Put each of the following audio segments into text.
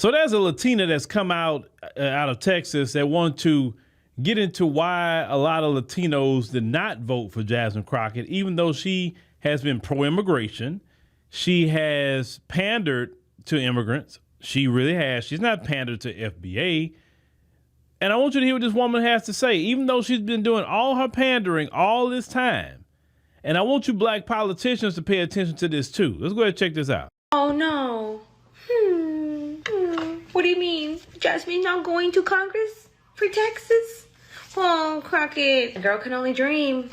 So there's a Latina that's come out of Texas that want to get into why a lot of Latinos did not vote for Jasmine Crockett, even though she has been pro-immigration. She has pandered to immigrants. She really has. She's not pandered to FBA. And I want you to hear what this woman has to say, even though she's been doing all her pandering all this time. And I want you black politicians to pay attention to this too. Let's go ahead and check this out. Oh no. What do you mean? Jasmine not going to Congress for Texas? Oh, Crockett. A girl can only dream.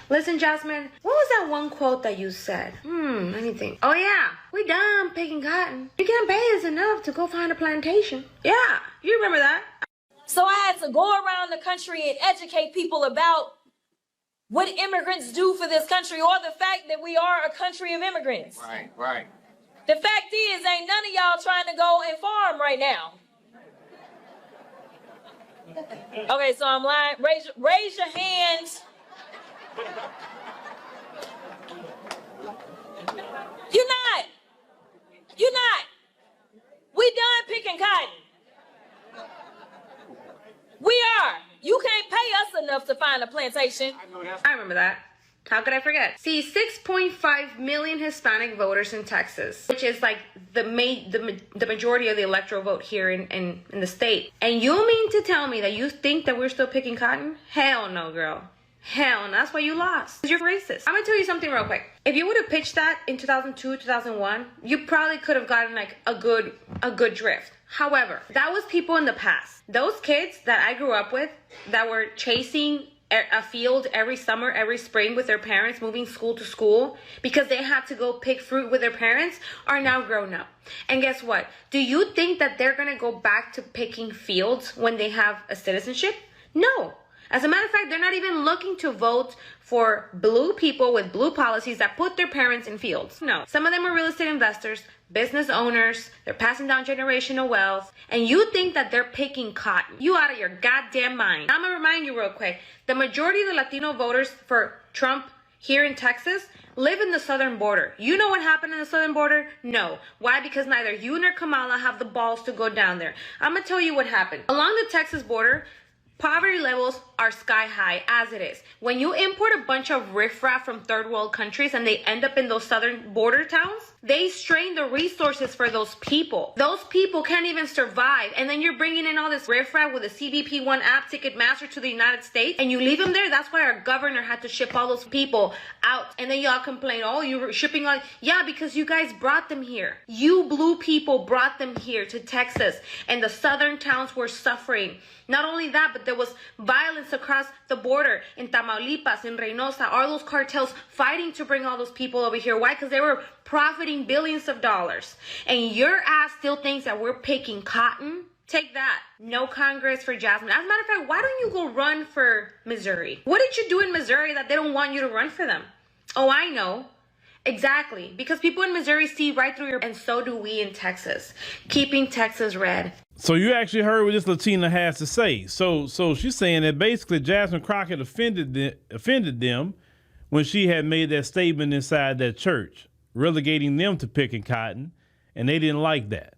Listen, Jasmine, what was that one quote that you said? Let me think. Oh yeah, we done picking cotton. You can't pay us enough to go find a plantation. Yeah, you remember that. So I had to go around the country and educate people about what immigrants do for this country, or the fact that we are a country of immigrants. Right. The fact is, ain't none of y'all trying to go and farm right now. Okay, so I'm lying. Raise your hands. You're not. We done picking cotton. We are. You can't pay us enough to find a plantation. I remember that. How could I forget? See, 6.5 million Hispanic voters in Texas, which is like the majority of the electoral vote here in the state. And you mean to tell me that you think that we're still picking cotton? Hell no, girl. Hell no. That's why you lost. Because you're racist. I'm going to tell you something real quick. If you would have pitched that in 2002, 2001, you probably could have gotten like a good drift. However, that was people in the past. Those kids that I grew up with that were chasing a field every summer, every spring with their parents, moving school to school because they had to go pick fruit with their parents, are now grown up. And guess what? Do you think that they're going to go back to picking fields when they have a citizenship? No. As a matter of fact, they're not even looking to vote for blue people with blue policies that put their parents in fields. No. Some of them are real estate investors, business owners. They're passing down generational wealth. And you think that they're picking cotton. You out of your goddamn mind. I'm going to remind you real quick. The majority of the Latino voters for Trump here in Texas live in the southern border. You know what happened in the southern border? No. Why? Because neither you nor Kamala have the balls to go down there. I'm going to tell you what happened. Along the Texas border, poverty levels are sky high as it is. When you import a bunch of riffraff from third world countries and they end up in those southern border towns, they strain the resources for those people. Those people can't even survive. And then you're bringing in all this riffraff with a CBP1 app, Ticketmaster, to the United States, and you leave them there. That's why our governor had to ship all those people out. And then y'all complain, oh, you were shipping all. Yeah, because you guys brought them here. You blue people brought them here to Texas, and the southern towns were suffering. Not only that, but there was violence across the border in Tamaulipas, in Reynosa, all those cartels fighting to bring all those people over here. Why? Because they were profiting billions of dollars. And your ass still thinks that we're picking cotton? Take that. No Congress for Jasmine. As a matter of fact, why don't you go run for Missouri? What did you do in Missouri that they don't want you to run for them? Oh, I know. Exactly. Because people in Missouri see right through your... And so do we in Texas. Keeping Texas red. So you actually heard what this Latina has to say. So she's saying that basically Jasmine Crockett offended them when she had made that statement inside that church, relegating them to picking cotton, and they didn't like that.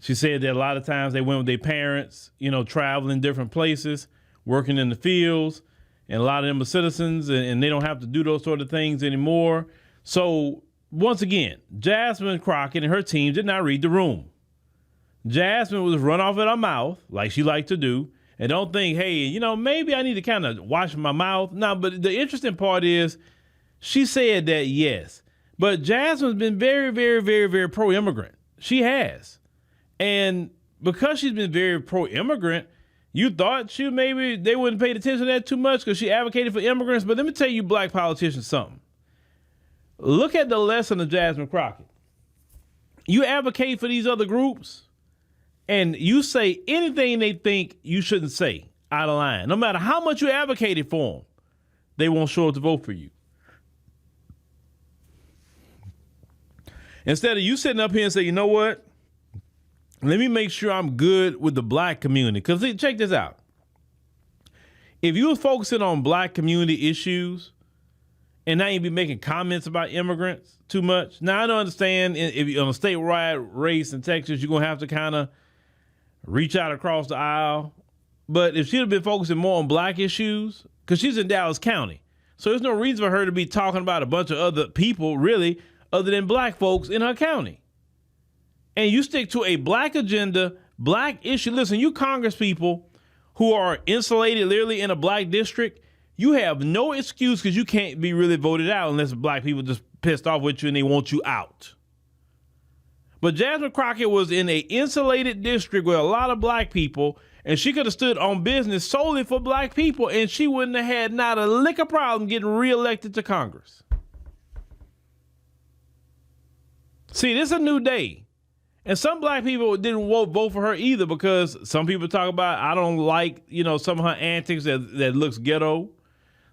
She said that a lot of times they went with their parents, traveling different places, working in the fields, and a lot of them are citizens, and they don't have to do those sort of things anymore. So once again, Jasmine Crockett and her team did not read the room. Jasmine was run off at her mouth like she liked to do. And don't think, hey, maybe I need to kind of wash my mouth. No, but the interesting part is she said that, yes. But Jasmine's been very, very, very, very pro-immigrant. She has. And because she's been very pro-immigrant, you thought they wouldn't pay attention to that too much because she advocated for immigrants. But let me tell you black politicians something. Look at the lesson of Jasmine Crockett. You advocate for these other groups, and you say anything they think you shouldn't say out of line. No matter how much you advocated for them, they won't show up to vote for you. Instead of you sitting up here and say, you know what? Let me make sure I'm good with the black community. Because check this out. If you were focusing on black community issues and now you be making comments about immigrants too much. Now, I don't understand if on a statewide race in Texas, you're going to have to kind of reach out across the aisle. But if she'd have been focusing more on black issues, because she's in Dallas County, so there's no reason for her to be talking about a bunch of other people, really, other than black folks in her county. And you stick to a black agenda, black issue. Listen, you Congress people who are insulated literally in a black district, you have no excuse because you can't be really voted out unless black people just pissed off with you and they want you out. But Jasmine Crockett was in a insulated district with a lot of black people, and she could have stood on business solely for black people, and she wouldn't have had not a lick of problem getting reelected to Congress. See, this is a new day. And some black people didn't vote for her either, because some people talk about, I don't like, some of her antics that looks ghetto.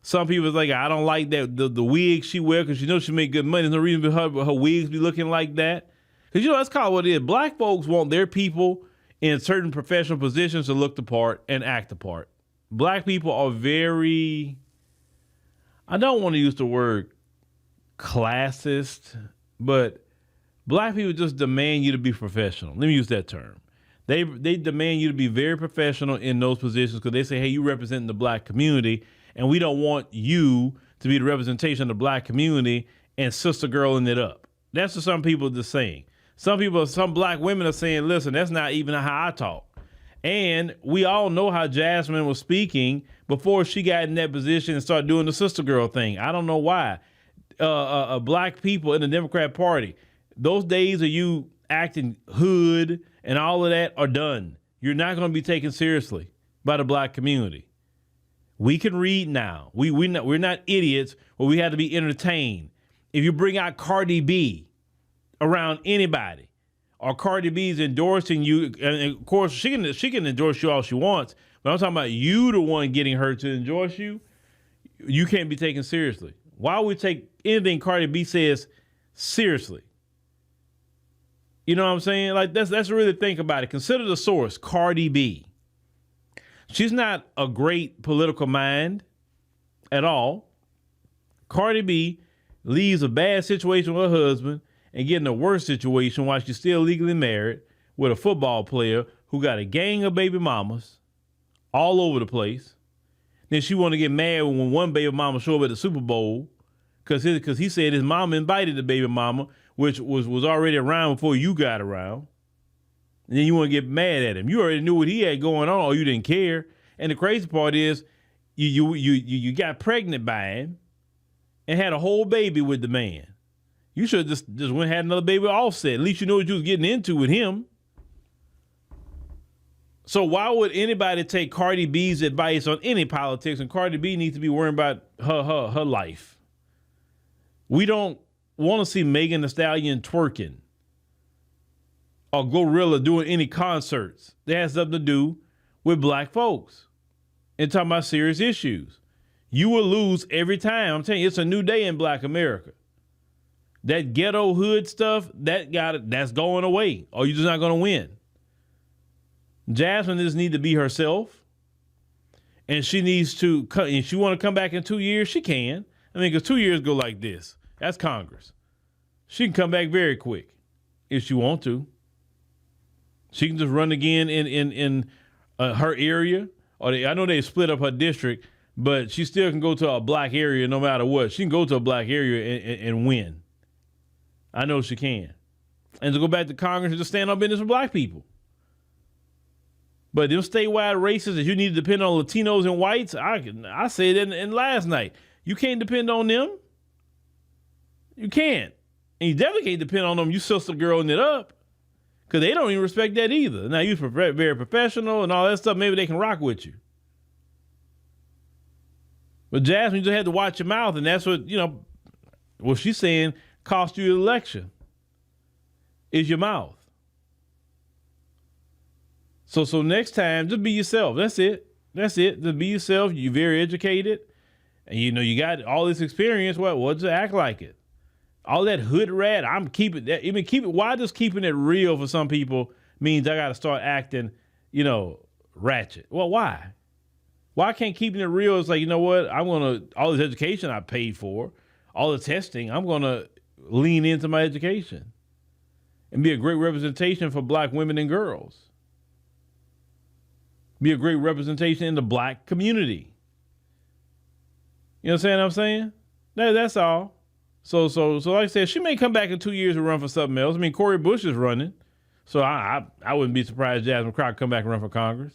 Some people like, I don't like that the wig she wear because she make good money. There's no reason for her wigs be looking like that. Because that's called what it is. Black folks want their people in certain professional positions to look the part and act the part. Black people are very, I don't want to use the word classist, but black people just demand you to be professional. Let me use that term. They demand you to be very professional in those positions because they say, hey, you represent the black community, and we don't want you to be the representation of the black community and sister girling it up. That's what some people are just saying. Some black women are saying, listen, that's not even how I talk. And we all know how Jasmine was speaking before she got in that position and started doing the sister girl thing. I don't know why. Black people in the Democrat Party, those days of you acting hood and all of that are done. You're not going to be taken seriously by the black community. We can read now. We're not idiots, but we have to be entertained. If you bring out Cardi B around anybody, or Cardi B's endorsing you, and of course she can endorse you all she wants, but I'm talking about you, the one getting her to endorse you, you can't be taken seriously. Why would we take anything Cardi B says seriously? You know what I'm saying? Like let's really think about it. Consider the source, Cardi B. She's not a great political mind at all. Cardi B leaves a bad situation with her husband and get in a worse situation while she's still legally married with a football player who got a gang of baby mamas all over the place. Then she want to get mad when one baby mama show up at the Super Bowl because he said his mama invited the baby mama, which was already around before you got around. And then you want to get mad at him. You already knew what he had going on, or you didn't care. And the crazy part is you got pregnant by him and had a whole baby with the man. You should just went and had another baby Offset. At least you know what you was getting into with him. So why would anybody take Cardi B's advice on any politics? And Cardi B needs to be worrying about her life. We don't want to see Megan Thee Stallion twerking or Gorilla doing any concerts that has something to do with black folks and talking about serious issues. You will lose every time. I'm telling you, it's a new day in black America. That ghetto hood stuff, that's going away, or you're just not going to win. Jasmine just needs to be herself, and she needs to, if she want to come back in 2 years, she can. I mean, because 2 years go like this. That's Congress. She can come back very quick if she want to. She can just run again in her area, or I know they split up her district, but she still can go to a black area no matter what. She can go to a black area and win. I know she can. And to go back to Congress and just stand on business for black people. But them statewide races that you need to depend on Latinos and whites, I said in last night, you can't depend on them. You can't. And you definitely can't depend on them, you sister girling it up. Because they don't even respect that either. Now, you're very professional and all that stuff, maybe they can rock with you. But Jasmine, you just had to watch your mouth, and that's what, what she's saying cost you the election is your mouth. So next time, just be yourself. That's it. Just be yourself. You're very educated. And you got all this experience. Well, just act like it. All that hood rat, I'm keeping that. Even why does keeping it real for some people means I got to start acting, ratchet? Well, why? Why can't keeping it real is like, you know what? all this education I paid for, all the testing, I'm going to lean into my education and be a great representation for black women and girls. be a great representation in the black community. You know what I'm saying? That's all. So like I said, she may come back in 2 years and run for something else. I mean, Cori Bush is running. So I wouldn't be surprised Jasmine Crockett come back and run for Congress.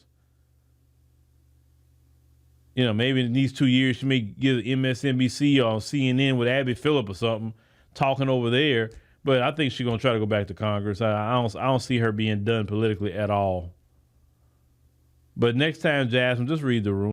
You know, maybe in these 2 years, she may get MSNBC or CNN with Abby Phillip or something talking over there. But I think she's going to try to go back to Congress. I don't see her being done politically at all. But next time, Jasmine, just read the room.